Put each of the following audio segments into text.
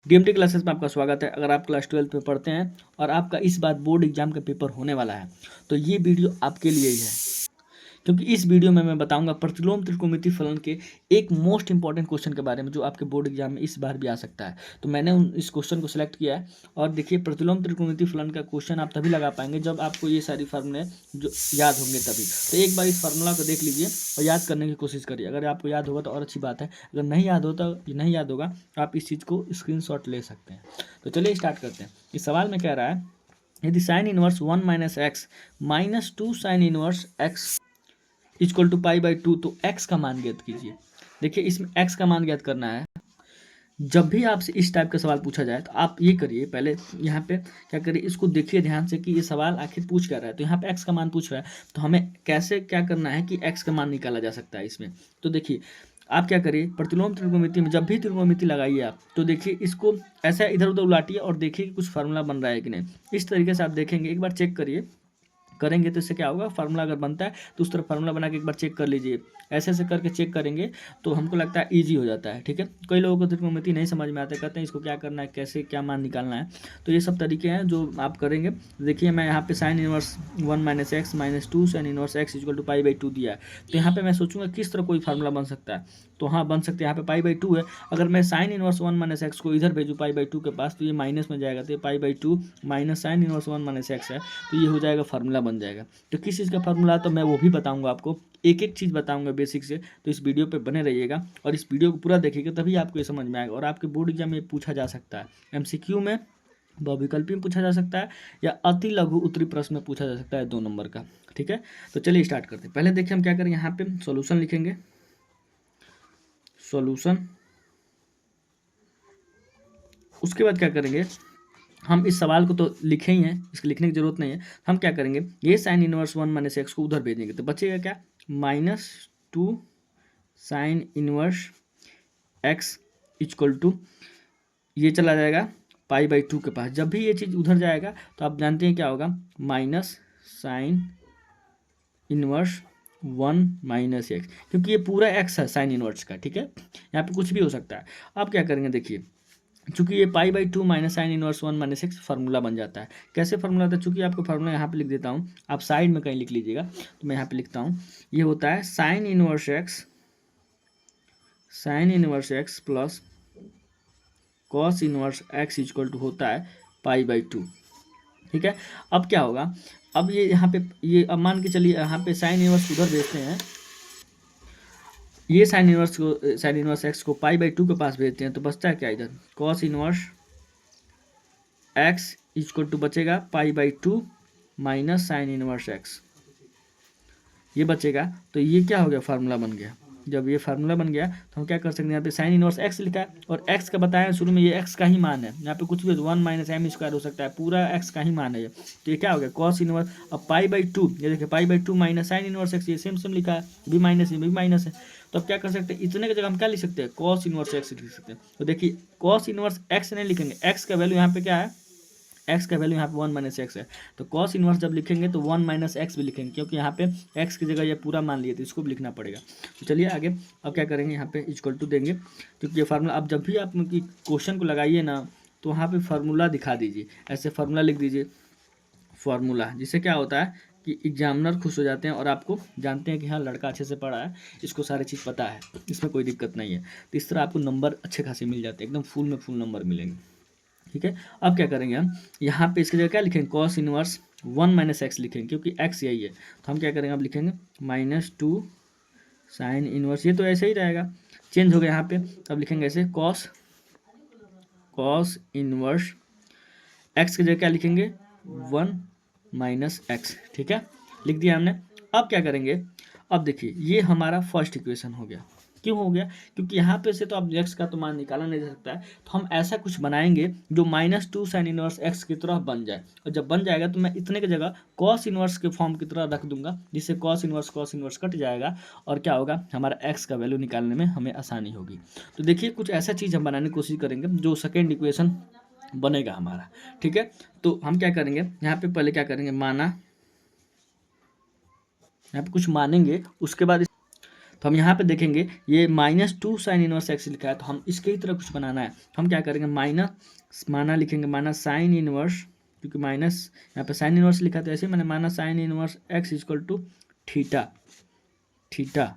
DMT classes में आपका स्वागत है। अगर आप क्लास 12 में पढ़ते हैं और आपका इस बार बोर्ड एग्जाम का पेपर होने वाला है तो ये वीडियो आपके लिए ही है, क्योंकि इस वीडियो में मैं बताऊंगा प्रतिलोम त्रिकोणमितीय फलन के एक मोस्ट इंपॉर्टेंट क्वेश्चन के बारे में जो आपके बोर्ड एग्जाम में इस बार भी आ सकता है। तो मैंने इस क्वेश्चन को सिलेक्ट किया है और देखिए प्रतिलोम त्रिकोणमितीय फलन का क्वेश्चन आप तभी लगा पाएंगे जब आपको ये सारी फार्मूले जो याद होंगे तभी। तो एक बार इस फार्मूला को देख लीजिए और याद करने की कोशिश करिए। अगर आपको याद होगा तो और अच्छी बात है, अगर नहीं याद होगा तो आप इस चीज़ को स्क्रीनशॉट ले सकते हैं। तो चलिए स्टार्ट करते हैं। इस सवाल में कह रहा है यदि sine inverse 1 minus x minus 2 sine inverse x equal to pi by 2, तो x का मान ज्ञात कीजिए। देखिए इसमें x का मान ज्ञात करना है। जब भी आपसे इस टाइप का सवाल पूछा जाए तो आप ये करिए, पहले यहाँ पे क्या करिए, इसको देखिए ध्यान से कि ये सवाल आखिर पूछ क्या रहा है। तो यहाँ पे x का मान पूछ रहा है तो हमें कैसे क्या करना है कि x का मान निकाला जा सकता है इसमें। तो देखिए आप क्या करिए, प्रतिलोम त्रिकोणमिति में जब भी त्रिकोणमिति लगाइए आप तो देखिए इसको ऐसा इधर उधर उलाटिए और देखिए कि कुछ फार्मूला बन रहा है कि नहीं। इस तरीके से आप देखेंगे, एक बार चेक करेंगे तो इससे क्या होगा, फार्मूला अगर बनता है तो उस तरह फार्मूला बना के एक बार चेक कर लीजिए। ऐसे ऐसे करके चेक करेंगे तो हमको लगता है इजी हो जाता है। ठीक है, कई लोगों को त्रिकोणमिति नहीं समझ में आता, कहते हैं इसको क्या करना है, कैसे क्या मान निकालना है। तो ये सब तरीके हैं जो आप करेंगे। देखिए मैं यहाँ पे sine inverse 1 minus x minus 2 sine inverse x equal to pi by 2 दिया है। तो यहाँ पे मैं सोचूंगा किस तरह कोई फार्मूला बन सकता है। तो हाँ बन सकते हैं, यहाँ पे पाई बाई 2 है। अगर मैं साइन इनवर्स 1 माइनस एक्स को इधर भेजूँ पाई बाई 2 के पास तो ये माइनस में जाएगा, तो ये पाई by 2 minus sine inverse 1 minus x है, तो ये हो जाएगा, फार्मूला बन जाएगा। तो किस चीज़ का फार्मूला है तो मैं वो भी बताऊंगा आपको, एक एक चीज़ बताऊंगा बेसिक से। तो इस वीडियो पे बने रहिएगा और इस वीडियो को पूरा देखिएगा तभी आपको ये समझ में आएगा। और आपके बोर्ड एग्जाम में पूछा जा सकता है, एमसीक्यू में, बहुविकल्पी में पूछा जा सकता है या अति लघु उत्तरी प्रश्न में पूछा जा सकता है 2 नंबर का। ठीक है, तो चलिए स्टार्ट करते हैं। पहले देखिए हम क्या करें, यहाँ पे सॉल्यूशन लिखेंगे, सॉल्यूशन। उसके बाद क्या करेंगे, हम इस सवाल को तो लिखे ही हैं, इसको लिखने की जरूरत नहीं है। हम क्या करेंगे, ये साइन इनवर्स 1 माइनस एक्स को उधर भेजेंगे तो बचेगा क्या, -2 sine inverse x equal to, ये चला जाएगा पाई बाई 2 के पास। जब भी ये चीज़ उधर जाएगा तो आप जानते हैं क्या होगा, minus sine inverse 1 minus x, क्योंकि ये पूरा एक्स है साइन इनवर्स का। ठीक है, यहाँ पे कुछ भी हो सकता है। अब क्या करेंगे, देखिए चूंकि ये पाई by 2 minus sine inverse 1 minus x formula बन जाता है। कैसे फार्मूला होता है, चूंकि आपको फार्मूला यहाँ पे लिख देता हूँ, आप साइड में कहीं लिख लीजिएगा। तो मैं यहाँ पे लिखता हूँ, ये होता है sine inverse x plus cos inverse x equal to होता है पाई बाई 2। ठीक है, अब क्या होगा, अब ये यहाँ पे ये अब मान के चलिए यहाँ पे साइन इनवर्स उधर भेजते हैं, ये साइन इनवर्स एक्स को पाई बाई 2 के पास भेजते हैं तो बचता है क्या, इधर cos inverse x equal to बचेगा pi by 2 minus sine inverse x, ये बचेगा। तो ये क्या हो गया, फार्मूला बन गया। जब ये फार्मूला बन गया तो हम क्या कर सकते हैं, यहाँ पे साइन इनवर्स एक्स लिखा है और एक्स का बताया शुरू में, ये एक्स का ही मान है। यहाँ पे कुछ भी 1 माइनस एम स्क्वायर हो सकता है, पूरा एक्स का ही मान है ये। तो ये क्या हो गया, कॉस इनवर्स, अब पाई बाई 2, ये देखिए पाई by 2 minus sine inverse x, ये सेम सेम लिखा है, भी माइनस है। तो अब क्या कर सकते हैं, इतने की जगह हम क्या लिख सकते हैं, कॉस इनवर्स एक्स लिख सकते हैं। तो देखिए कॉस इनवर्स एक्स नहीं लिखेंगे, एक्स का वैल्यू यहाँ पे क्या है, एक्स का वैल्यू यहाँ पे 1 माइनस एक्स है। तो कॉस इनवर्स जब लिखेंगे तो 1 माइनस एक्स भी लिखेंगे, क्योंकि यहाँ पे एक्स की जगह ये पूरा मान लिए तो इसको भी लिखना पड़ेगा। तो चलिए आगे, अब क्या करेंगे, यहाँ पे इक्वल टू देंगे, क्योंकि ये फार्मूला, अब जब भी आप क्वेश्चन को लगाइए ना तो वहाँ पे फार्मूला दिखा दीजिए, ऐसे फार्मूला लिख दीजिए, फार्मूला, जिससे क्या होता है कि एग्जामिनर खुश हो जाते हैं और आपको जानते हैं कि हाँ लड़का अच्छे से पढ़ा है, इसको सारी चीज़ पता है, इसमें कोई दिक्कत नहीं है। तो इस तरह आपको नंबर अच्छे खासे मिल जाते हैं, एकदम फुल में फुल नंबर मिलेंगे। ठीक है, अब क्या करेंगे हम, यहाँ पे इसकी जगह क्या लिखेंगे, कॉस इनवर्स 1 माइनस एक्स लिखेंगे, क्योंकि एक्स यही है। तो हम क्या करेंगे, अब लिखेंगे -2 साइन इनवर्स, ये तो ऐसे ही रहेगा, चेंज हो गया यहाँ पे। अब लिखेंगे ऐसे कॉस इनवर्स एक्स की जगह क्या लिखेंगे, 1 माइनस एक्स। ठीक है, लिख दिया हमने। अब क्या करेंगे, अब देखिए ये हमारा फर्स्ट इक्वेशन हो गया। क्यों हो गया, क्योंकि यहाँ पे से तो अब एक्स का तो मान निकाला नहीं जा सकता है, तो हम ऐसा कुछ बनाएंगे जो -2 साइन इनवर्स एक्स की तरह बन जाए। और जब बन जाएगा तो मैं इतने की जगह कॉस इनवर्स के फॉर्म की तरह रख दूंगा, जिससे कॉस इनवर्स कट जाएगा और क्या होगा, हमारा एक्स का वैल्यू निकालने में हमें आसानी होगी। तो देखिए कुछ ऐसा चीज़ हम बनाने की कोशिश करेंगे जो सेकेंड इक्वेशन बनेगा हमारा। ठीक है, तो हम क्या करेंगे, यहाँ पे पहले क्या करेंगे, माना, यहाँ पे कुछ मानेंगे, उसके बाद तो हम यहाँ पे देखेंगे ये -2 साइन इनवर्स एक्स लिखा है, तो हम इसके ही तरह कुछ बनाना है। हम क्या करेंगे, माइनस माना लिखेंगे माइनस साइन इनवर्स, क्योंकि माइनस यहाँ पे साइन इनवर्स लिखा तो ऐसे मैंने minus sine inverse x equal to theta, theta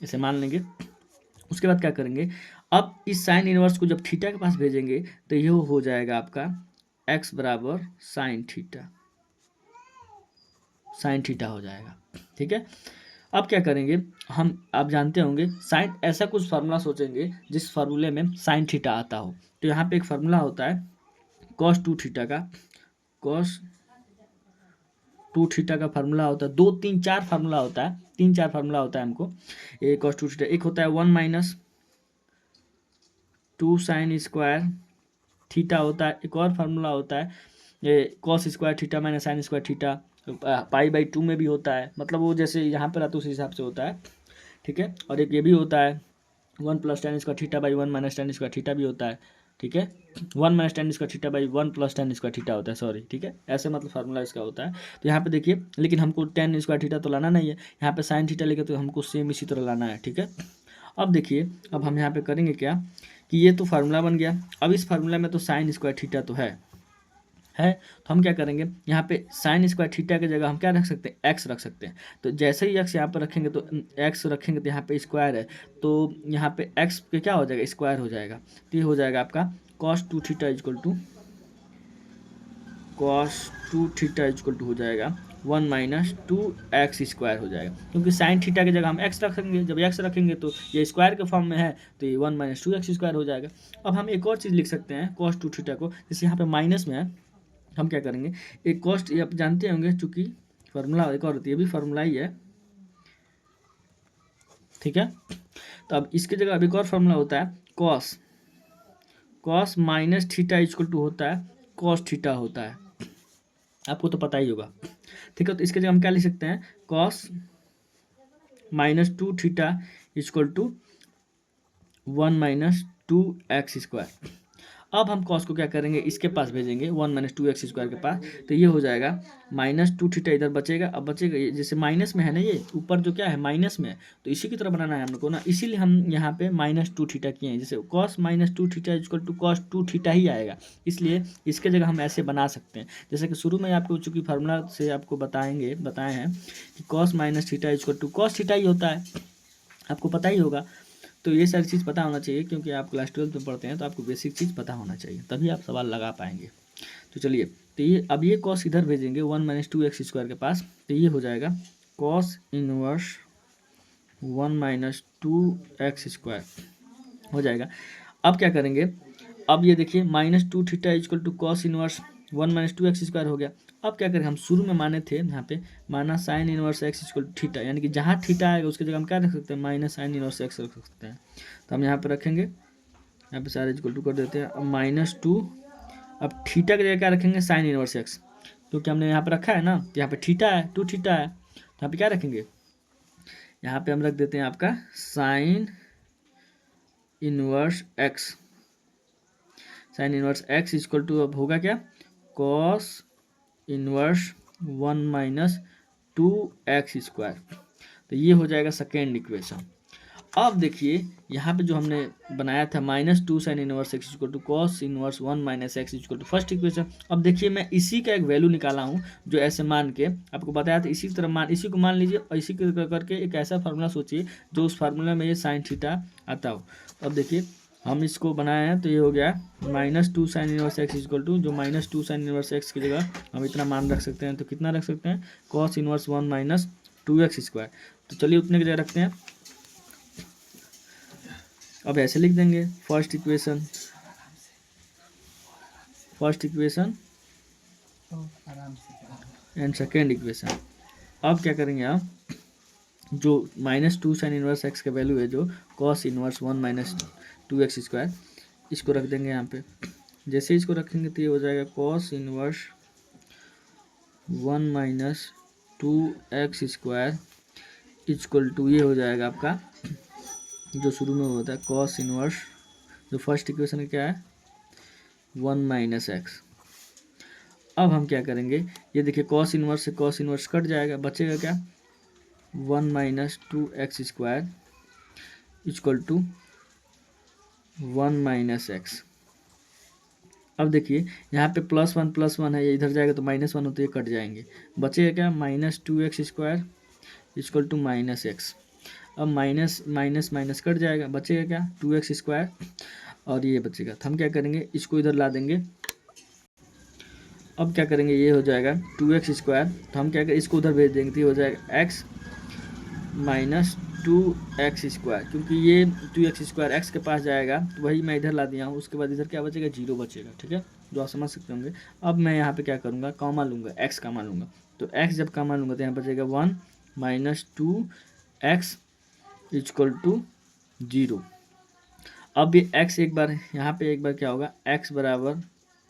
ऐसे मान लेंगे। उसके बाद क्या करेंगे, अब इस साइन इनवर्स को जब थीटा के पास भेजेंगे तो ये हो जाएगा आपका x बराबर साइन थीटा, साइन थीटा हो जाएगा। ठीक है, अब क्या करेंगे हम, आप जानते होंगे साइन, ऐसा कुछ फार्मूला सोचेंगे जिस फार्मूले में साइन थीटा आता हो। तो यहाँ पे एक फार्मूला होता है कॉस 2 थीटा का, कॉस 2 थीटा का फार्मूला होता है, 2 3 4 फार्मूला होता है, 3 4 फार्मूला होता है हमको। एक कॉस 2 थीटा, एक होता है 1 - 2 साइन स्क्वायर थीटा होता है, एक और फार्मूला होता है ये cos square theta minus sine square theta, पाई/2 में भी होता है, मतलब वो जैसे यहाँ पर आता है उस हिसाब से होता है। ठीक है, और एक ये भी होता है 1 + tan square theta by 1 - tan square theta भी होता है। ठीक है, 1 - tan square theta by 1 + tan square theta होता है, सॉरी। ठीक है, ऐसे मतलब फार्मूला इसका होता है। तो यहाँ पे देखिए, लेकिन हमको tan स्क्वायर थीटा तो लाना नहीं है, यहाँ पे साइन थीटा लेके तो हमको सेम इसी तरह लाना है। ठीक है, अब देखिए, अब हम यहाँ पे करेंगे क्या कि ये तो फार्मूला बन गया। अब इस फार्मूला में तो साइन स्क्वायर थीटा तो है, तो हम क्या करेंगे, यहाँ पे साइन स्क्वायर थीटा की जगह हम क्या रख सकते हैं, एक्स रख सकते हैं। तो जैसे ही एक्स यहाँ पर रखेंगे तो एक्स रखेंगे तो यहाँ पे स्क्वायर है, तो यहाँ पे एक्स पे क्या हो जाएगा, स्क्वायर हो जाएगा। तो ये हो जाएगा आपका cos 2 theta equal to, cos 2 theta equal to हो जाएगा 1 - 2x स्क्वायर हो जाएगा, क्योंकि साइन थीटा की जगह हम एक्स रखेंगे। जब एक्स रखेंगे तो ये स्क्वायर के फॉर्म में है, तो ये 1 - 2x स्क्वायर हो जाएगा। अब हम एक और चीज़ लिख सकते हैं कॉस 2 थीटा को, जैसे यहाँ पे माइनस में है, हम क्या करेंगे, एक कॉस्ट, ये आप जानते होंगे चूंकि फार्मूला एक और होती है, भी फार्मूला ही है। ठीक है, तो अब इसके जगह अब एक और फार्मूला होता है cos, cos minus theta equal to होता है कॉस थीटा होता है, आपको तो पता ही होगा। ठीक है, तो इसके जगह हम क्या लिख सकते हैं, cos -2 theta equal to 1 - 2x square. अब हम कॉस को क्या करेंगे, इसके पास भेजेंगे 1 - 2x स्क्वायर के पास, तो ये हो जाएगा -2 थीटा इधर बचेगा। अब बचेगा ये, जैसे माइनस में है ना, ये ऊपर जो क्या है माइनस में है, तो इसी की तरह बनाना है हमको ना, इसीलिए हम यहाँ पे -2 थीटा किए हैं। जैसे cos -2 theta equal to cos 2 theta ही आएगा, इसलिए इसके जगह हम ऐसे बना सकते हैं। जैसे कि शुरू में आपको चूँकि फार्मूला से आपको बताए हैं कि cos -theta equal to cos theta ही होता है, आपको पता ही होगा। तो ये सारी चीज़ पता होना चाहिए, क्योंकि आप क्लास 12 में पढ़ते हैं तो आपको बेसिक चीज़ पता होना चाहिए, तभी आप सवाल लगा पाएंगे। तो चलिए, तो ये अब ये कॉस इधर भेजेंगे 1 - 2x स्क्वायर के पास, तो ये हो जाएगा कॉस इनवर्स 1 - 2x स्क्वायर हो जाएगा। अब क्या करेंगे, अब ये देखिए -2 theta equal to cos inverse 1 - 2x square हो गया। अब क्या करें, हम शुरू में माने थे यहाँ पे माना sine inverse x equal to theta, यानी कि जहाँ थीटा आएगा उसकी जगह हम क्या रख सकते हैं, माइनस साइन इनवर्स x रख सकते हैं। तो हम यहाँ पे रखेंगे, यहाँ पे सारे इक्वल टू कर देते हैं। अब -2, अब थीटा की जगह क्या रखेंगे, साइन इनवर्स x, क्योंकि हमने यहाँ पे रखा है ना, यहाँ पे थीटा है, 2 थीटा है, तो यहाँ पे क्या रखेंगे, यहाँ पे हम रख देते हैं आपका sine inverse x, sine inverse x equal to अब होगा क्या, कॉस इनवर्स 1 - 2x स्क्वायर। तो ये हो जाएगा सेकेंड इक्वेशन। अब देखिए यहाँ पे जो हमने बनाया था -2 sine inverse x equal to cos inverse 1 - x equal to first equation. अब देखिए मैं इसी का एक वैल्यू निकाला हूँ, जो ऐसे मान के आपको बताया था, इसी तरह इसी को मान लीजिए, और इसी करके एक ऐसा फार्मूला सोचिए जो उस फार्मूला में ये साइन थीटा आता हो। अब देखिए हम इसको बनाए हैं, तो ये हो गया -2 sine inverse x equal to, जो -2 साइन इनवर्स x की जगह हम इतना मान रख सकते हैं, तो कितना रख सकते हैं, कॉस इनवर्स 1 - 2x स्क्वायर। तो चलिए उतने की जगह रखते हैं। अब ऐसे लिख देंगे first equation and second equation. अब क्या करेंगे आप, जो -2 साइन इनवर्स x का वैल्यू है, जो कॉस इनवर्स 1 - 2x स्क्वायर, इसको रख देंगे यहाँ पे। जैसे इसको रखेंगे तो ये हो जाएगा cos inverse 1 - 2x square equal to, ये हो जाएगा आपका जो शुरू में होता है कॉस इनवर्स, जो फर्स्ट इक्वेशन क्या है 1 - x। अब हम क्या करेंगे, ये देखिए कॉस इनवर्स से कॉस इनवर्स कट जाएगा, बचेगा क्या 1 - 2x square equal to 1 minus x. अब देखिए यहाँ पे +1 है, ये इधर जाएगा तो -1 होते कट जाएंगे, बचेगा क्या -2x² इक्वल टू -x। अब माइनस माइनस माइनस कट जाएगा, बचेगा क्या 2x² और ये बचेगा। तो हम क्या करेंगे, इसको इधर ला देंगे। अब क्या करेंगे, ये हो जाएगा 2x², तो हम क्या करें, इसको उधर भेज देंगे तो ये हो जाएगा x माइनस 2x², क्योंकि ये 2x² x के पास जाएगा तो वही मैं इधर ला दिया हूँ। उसके बाद इधर क्या बचेगा, 0 बचेगा, ठीक है, जो आप समझ सकते होंगे। अब मैं यहाँ पे क्या करूँगा, कॉमा लूँगा, x कॉमा लूँगा, तो x जब कॉमा लूँगा तो यहाँ बचेगा 1 माइनस 2x इक्वल टू 0। अब ये x एक बार यहाँ पे एक बार क्या होगा, x बराबर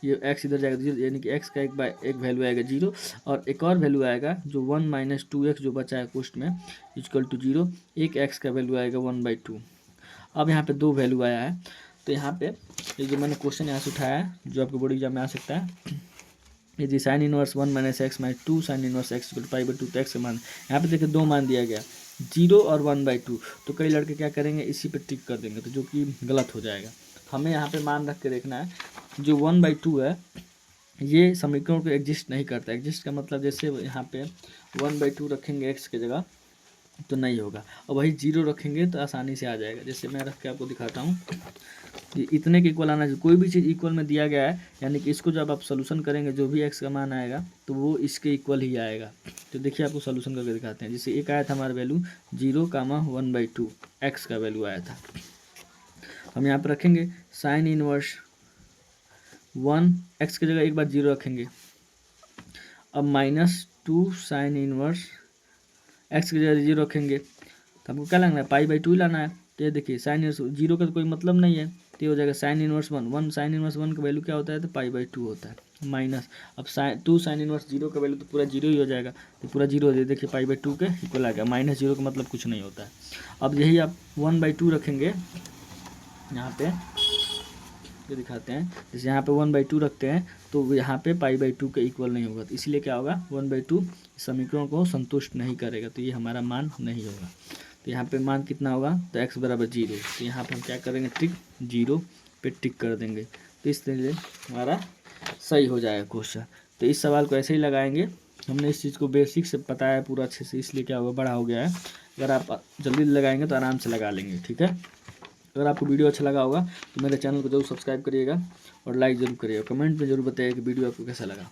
ये x इधर जाएगा 0, यानी कि x का एक वैल्यू आएगा 0 और एक और वैल्यू आएगा जो 1 माइनस 2x जो बचा है क्वेश्चन में इक्वल टू 0। एक x का वैल्यू आएगा 1/2। अब यहाँ पे दो वैल्यू आया है, तो यहाँ पे ये जो मैंने क्वेश्चन यहाँ से उठाया है जो आपके बोर्ड एग्जाम में आ सकता है, ये जी sine inverse 1 minus x minus 2 sine inverse x equal to π/2, तो x का मान यहाँ पे देखिए दो मान दिया गया 0 और 1/2। तो कई लड़के क्या करेंगे, इसी पे टिक कर देंगे, तो जो कि गलत हो जाएगा। हमें यहाँ पे मान रख के देखना है, जो 1/2 है ये समीकरण को एग्जिस्ट नहीं करता। एग्जिस्ट का मतलब जैसे यहाँ पे 1/2 रखेंगे x की जगह तो नहीं होगा, और वही 0 रखेंगे तो आसानी से आ जाएगा। जैसे मैं रख के आपको दिखाता हूँ, ये इतने के इक्वल आना चाहिए। कोई भी चीज़ इक्वल में दिया गया है, यानी कि इसको जब आप सोल्यूशन करेंगे जो भी x का मान आएगा तो वो इसके इक्वल ही आएगा। तो देखिए आपको सोल्यूशन करके दिखाते हैं। जैसे एक आया था हमारा वैल्यू 0, 1/2 x का वैल्यू आया था, हम यहाँ पर रखेंगे साइन इनवर्स 1 x की जगह एक बार 0 रखेंगे। अब -2 साइन इनवर्स x की जगह 0 रखेंगे, तो हमको क्या लाना है, π/2 लाना है। तो ये देखिए साइन इनवर्स 0 का तो कोई मतलब नहीं है, तो ये हो जाएगा साइन इनवर्स 1 साइन इनवर्स 1 का वैल्यू क्या होता है, तो π/2 होता है माइनस। अब 2 साइन इनवर्स 0 का वैल्यू तो पूरा 0 ही हो जाएगा, तो पूरा 0 हो जाएगा। देखिए π/2 के इक्वल आ गया, -0 का मतलब कुछ नहीं होता है। अब यही आप 1/2 रखेंगे यहाँ पे, ये दिखाते हैं। जैसे यहाँ पे 1/2 रखते हैं तो यहाँ पे π/2 के इक्वल नहीं होगा, तो इसलिए क्या होगा 1/2 समीकरण को संतुष्ट नहीं करेगा, तो ये हमारा मान नहीं होगा। तो यहाँ पे मान कितना होगा, तो x बराबर 0। तो यहाँ पे हम क्या करेंगे, टिक 0 पे टिक कर देंगे, तो इस तरह से हमारा सही हो जाएगा क्वेश्चन। तो इस सवाल को ऐसे ही लगाएंगे। हमने इस चीज़ को बेसिक से पता है पूरा अच्छे से, इसलिए क्या होगा, बड़ा हो गया है। अगर आप जल्दी लगाएंगे तो आराम से लगा लेंगे, ठीक है। अगर आपको वीडियो अच्छा लगा होगा तो मेरे चैनल को जरूर सब्सक्राइब करिएगा और लाइक ज़रूर करिएगा। कमेंट में जरूर बताइए कि वीडियो आपको कैसा लगा।